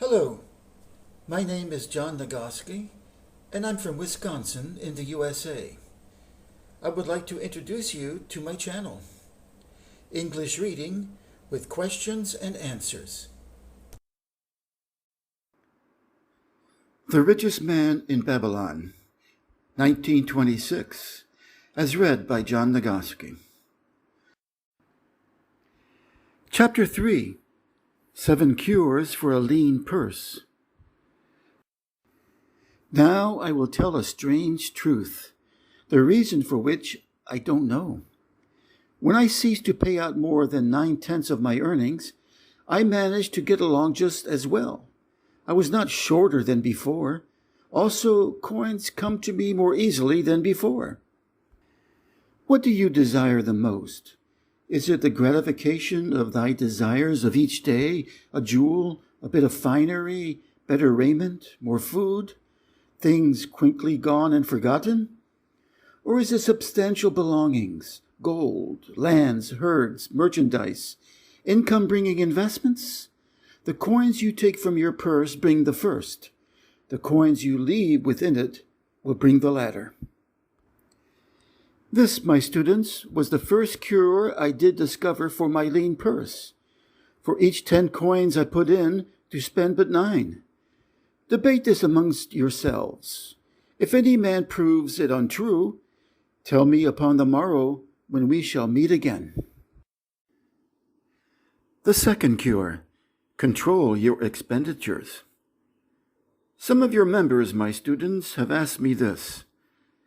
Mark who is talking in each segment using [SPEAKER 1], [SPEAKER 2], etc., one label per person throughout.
[SPEAKER 1] Hello, my name is John Nagoski, and I'm from Wisconsin in the USA. I would like to introduce you to my channel, English Reading with Questions and Answers. The Richest Man in Babylon, 1926, as read by John Nagoski. Chapter 3, 7 Cures for a Lean Purse. Now I will tell a strange truth, the reason for which I don't know. When I ceased to pay out more than 9/10 of my earnings, I managed to get along just as well. I was not shorter than before. Also, coins come to me more easily than before. What do you desire the most? Is it the gratification of thy desires of each day, a jewel, a bit of finery, better raiment, more food, things quickly gone and forgotten? Or is it substantial belongings, gold, lands, herds, merchandise, income-bringing investments? The coins you take from your purse bring the first. The coins you leave within it will bring the latter. This, my students, was the first cure I did discover for my lean purse. For each 10 coins I put in, to spend but 9. Debate this amongst yourselves. If any man proves it untrue, tell me upon the morrow when we shall meet again. The second cure, control your expenditures. Some of your members, my students, have asked me this.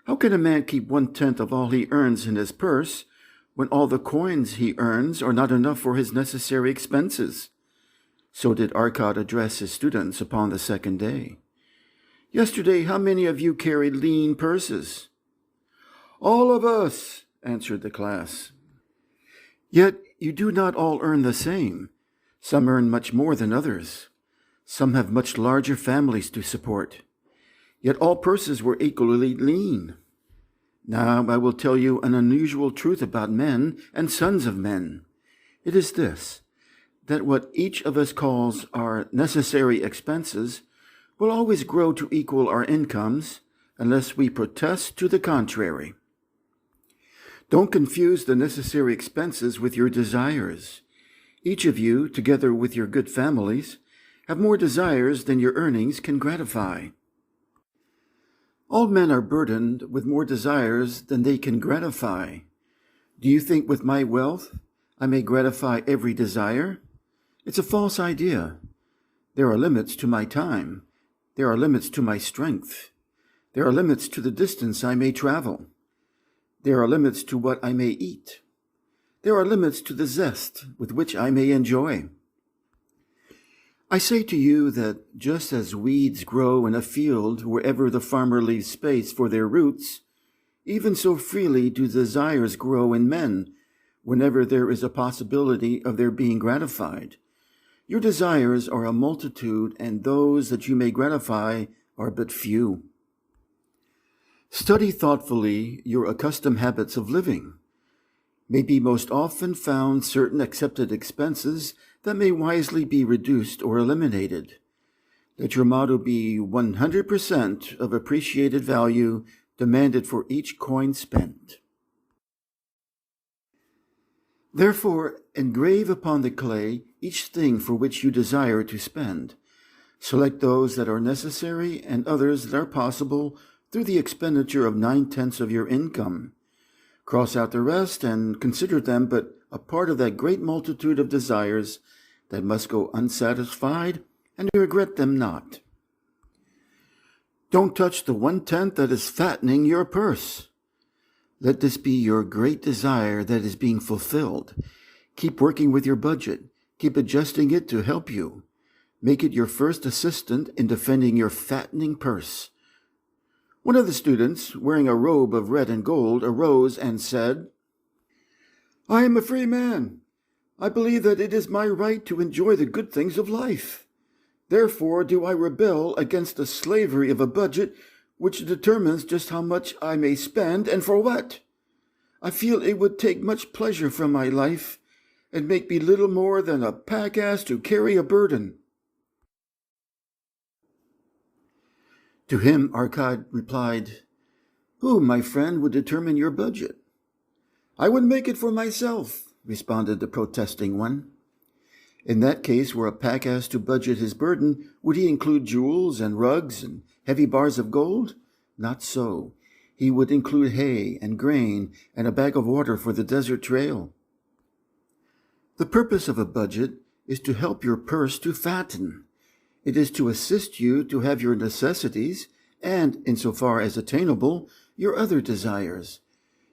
[SPEAKER 1] How can a man keep 1/10 of all he earns in his purse when all the coins he earns are not enough for his necessary expenses? So did Arcot address his students upon the second day. Yesterday, how many of you carried lean purses? All of us, answered the class. Yet you do not all earn the same. Some earn much more than others. Some have much larger families to support. Yet all purses were equally lean. Now I will tell you an unusual truth about men and sons of men. It is this, that what each of us calls our necessary expenses will always grow to equal our incomes unless we protest to the contrary. Don't confuse the necessary expenses with your desires. Each of you, together with your good families, have more desires than your earnings can gratify. All men are burdened with more desires than they can gratify. Do you think with my wealth I may gratify every desire? It's a false idea. There are limits to my time. There are limits to my strength. There are limits to the distance I may travel. There are limits to what I may eat. There are limits to the zest with which I may enjoy. I say to you that just as weeds grow in a field wherever the farmer leaves space for their roots, even so freely do desires grow in men whenever there is a possibility of their being gratified. Your desires are a multitude, and those that you may gratify are but few. Study thoughtfully your accustomed habits of living. May be most often found certain accepted expenses that may wisely be reduced or eliminated. Let your motto be 100% of appreciated value demanded for each coin spent. Therefore, engrave upon the clay each thing for which you desire to spend. Select those that are necessary and others that are possible through the expenditure of 9/10 of your income. Cross out the rest and consider them but a part of that great multitude of desires that must go unsatisfied, and regret them not. Don't touch the 1/10 that is fattening your purse. Let this be your great desire that is being fulfilled. Keep working with your budget. Keep adjusting it to help you. Make it your first assistant in defending your fattening purse. One of the students, wearing a robe of red and gold, arose and said, I am a free man. I believe that it is my right to enjoy the good things of life. Therefore do I rebel against the slavery of a budget which determines just how much I may spend and for what. I feel it would take much pleasure from my life and make me little more than a pack-ass to carry a burden. To him, Arkad replied, "Who, my friend, would determine your budget?" "I would make it for myself," responded the protesting one. In that case, where a pack has to budget his burden, would he include jewels and rugs and heavy bars of gold? Not so. He would include hay and grain and a bag of water for the desert trail. The purpose of a budget is to help your purse to fatten. It is to assist you to have your necessities and, insofar as attainable, your other desires.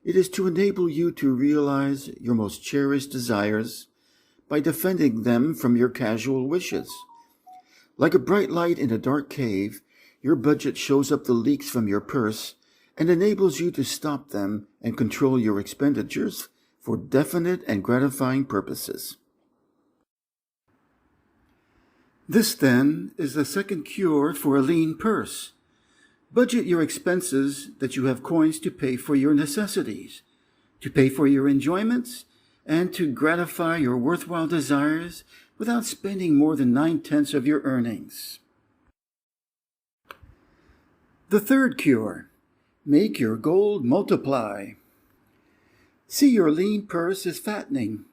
[SPEAKER 1] It is to enable you to realize your most cherished desires by defending them from your casual wishes. Like a bright light in a dark cave, your budget shows up the leaks from your purse and enables you to stop them and control your expenditures for definite and gratifying purposes. This, then, is the second cure for a lean purse. Budget your expenses that you have coins to pay for your necessities, to pay for your enjoyments, and to gratify your worthwhile desires without spending more than 9/10 of your earnings. The third cure: make your gold multiply. See your lean purse is fattening.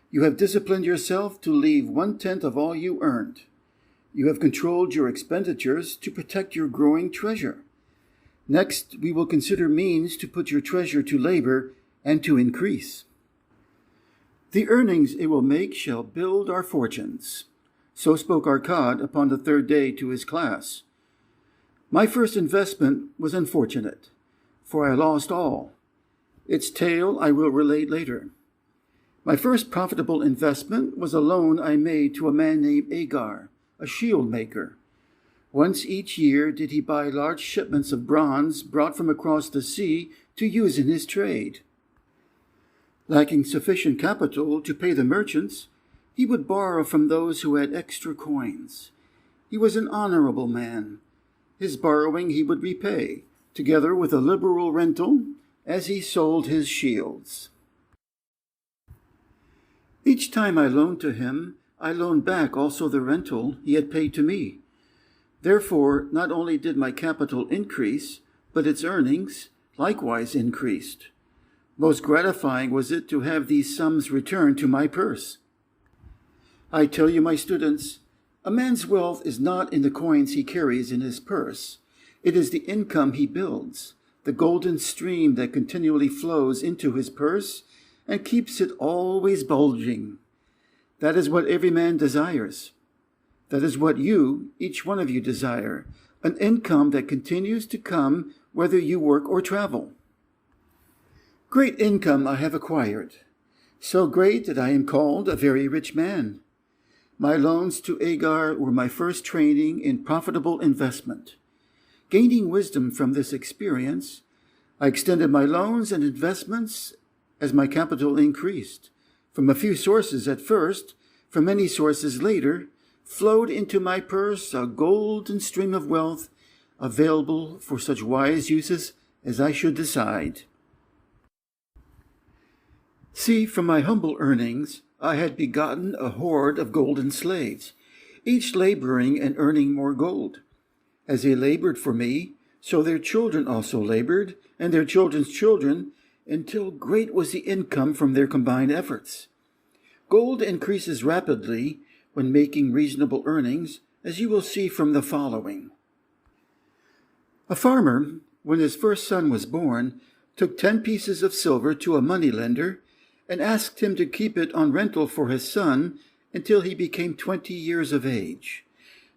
[SPEAKER 1] You have disciplined yourself to leave 1/10 of all you earned. You have controlled your expenditures to protect your growing treasure. Next, we will consider means to put your treasure to labor and to increase. The earnings it will make shall build our fortunes. So spoke Arkad upon the third day to his class. My first investment was unfortunate, for I lost all. Its tale I will relate later. My first profitable investment was a loan I made to a man named Agar, a shield maker. Once each year did he buy large shipments of bronze brought from across the sea to use in his trade. Lacking sufficient capital to pay the merchants, he would borrow from those who had extra coins. He was an honorable man. His borrowing he would repay, together with a liberal rental, as he sold his shields. Each time I loaned to him, I loaned back also the rental he had paid to me. Therefore, not only did my capital increase, but its earnings likewise increased. Most gratifying was it to have these sums returned to my purse. I tell you, my students, a man's wealth is not in the coins he carries in his purse. It is the income he builds, the golden stream that continually flows into his purse and keeps it always bulging. That is what every man desires. That is what you, each one of you, desire, an income that continues to come whether you work or travel. Great income I have acquired, so great that I am called a very rich man. My loans to Agar were my first training in profitable investment. Gaining wisdom from this experience, I extended my loans and investments as my capital increased. From a few sources at first, from many sources later, flowed into my purse a golden stream of wealth available for such wise uses as I should decide. See, from my humble earnings, I had begotten a horde of golden slaves, each laboring and earning more gold. As they labored for me, so their children also labored, and their children's children, until great was the income from their combined efforts. Gold increases rapidly when making reasonable earnings, as you will see from the following. A farmer, when his first son was born, took 10 pieces of silver to a moneylender and asked him to keep it on rental for his son until he became 20 years of age.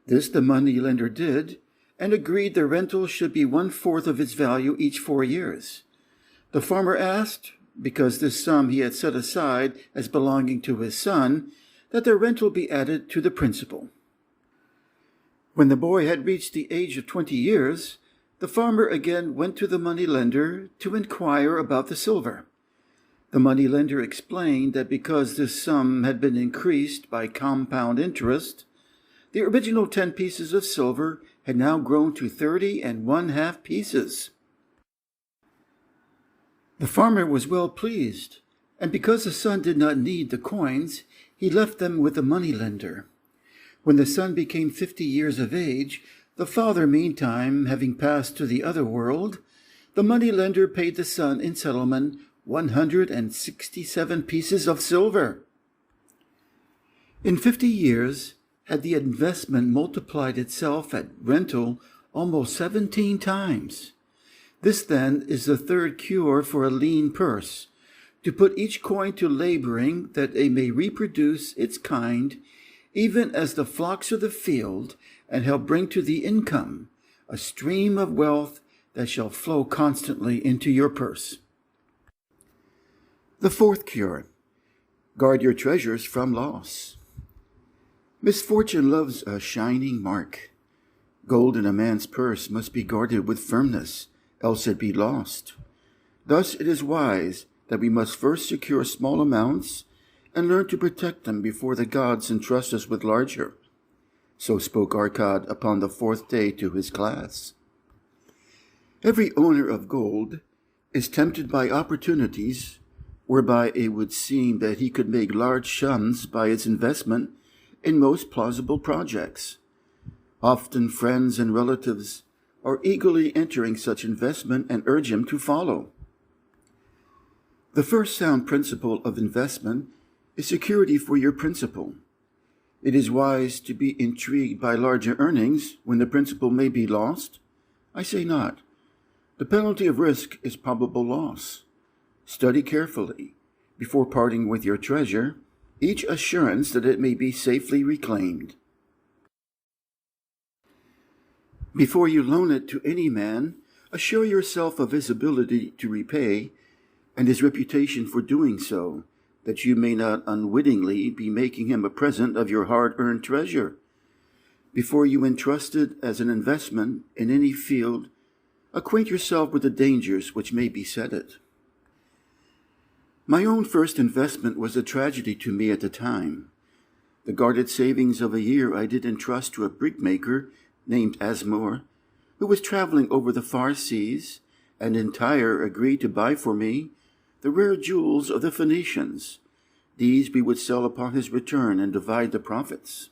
[SPEAKER 1] This the moneylender did, and agreed the rental should be 1/4 of its value each 4 years. The farmer asked, because this sum he had set aside as belonging to his son, that the rental be added to the principal. When the boy had reached the age of 20 years, the farmer again went to the moneylender to inquire about the silver. The moneylender explained that because this sum had been increased by compound interest, the original 10 pieces of silver had now grown to 30 1/2 pieces. The farmer was well pleased, and because the son did not need the coins, he left them with the moneylender. When the son became 50 years of age, The father, meantime, having passed to the other world, the money-lender paid the son in settlement 167 pieces of silver. In 50 years, had the investment multiplied itself at rental almost 17 times. This, then, is the third cure for a lean purse, to put each coin to laboring that it may reproduce its kind, even as the flocks of the field, and help bring to the income a stream of wealth that shall flow constantly into your purse. The fourth cure: guard your treasures from loss. Misfortune loves a shining mark. Gold in a man's purse must be guarded with firmness, else it be lost. Thus it is wise that we must first secure small amounts and learn to protect them before the gods entrust us with larger. So spoke Arcad upon the fourth day to his class. Every owner of gold is tempted by opportunities whereby it would seem that he could make large sums by its investment in most plausible projects. Often friends and relatives are eagerly entering such investment and urge him to follow. The first sound principle of investment is security for your principal. It is wise to be intrigued by larger earnings when the principal may be lost? I say not. The penalty of risk is probable loss. Study carefully, before parting with your treasure, each assurance that it may be safely reclaimed. Before you loan it to any man, assure yourself of his ability to repay and his reputation for doing so, that you may not unwittingly be making him a present of your hard-earned treasure. Before you entrust it as an investment in any field, acquaint yourself with the dangers which may beset it. My own first investment was a tragedy to me at the time. The guarded savings of a year I did entrust to a brickmaker named Asmore, who was traveling over the far seas, and in Tyre agreed to buy for me the rare jewels of the Phoenicians. These we would sell upon his return and divide the profits.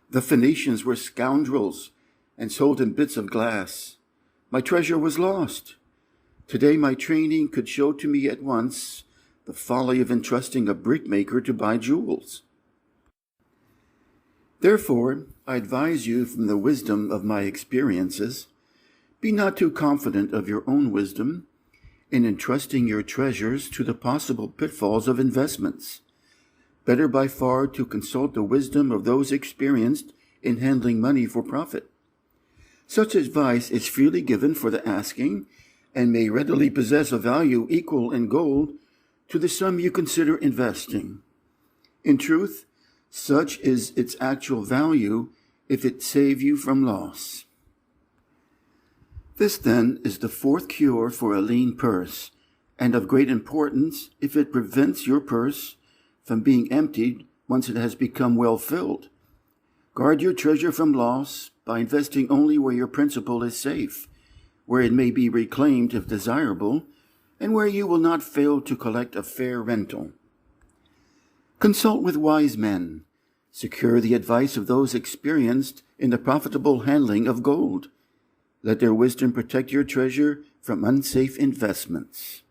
[SPEAKER 1] The Phoenicians were scoundrels and sold in bits of glass. My treasure was lost. Today my training could show to me at once the folly of entrusting a brickmaker to buy jewels. Therefore, I advise you from the wisdom of my experiences, be not too confident of your own wisdom in entrusting your treasures to the possible pitfalls of investments. Better by far to consult the wisdom of those experienced in handling money for profit. Such advice is freely given for the asking, and may readily possess a value equal in gold to the sum you consider investing. In truth, such is its actual value if it save you from loss. This, then, is the fourth cure for a lean purse, and of great importance if it prevents your purse from being emptied once it has become well filled. Guard your treasure from loss by investing only where your principal is safe, where it may be reclaimed if desirable, and where you will not fail to collect a fair rental. Consult with wise men. Secure the advice of those experienced in the profitable handling of gold. Let their wisdom protect your treasure from unsafe investments.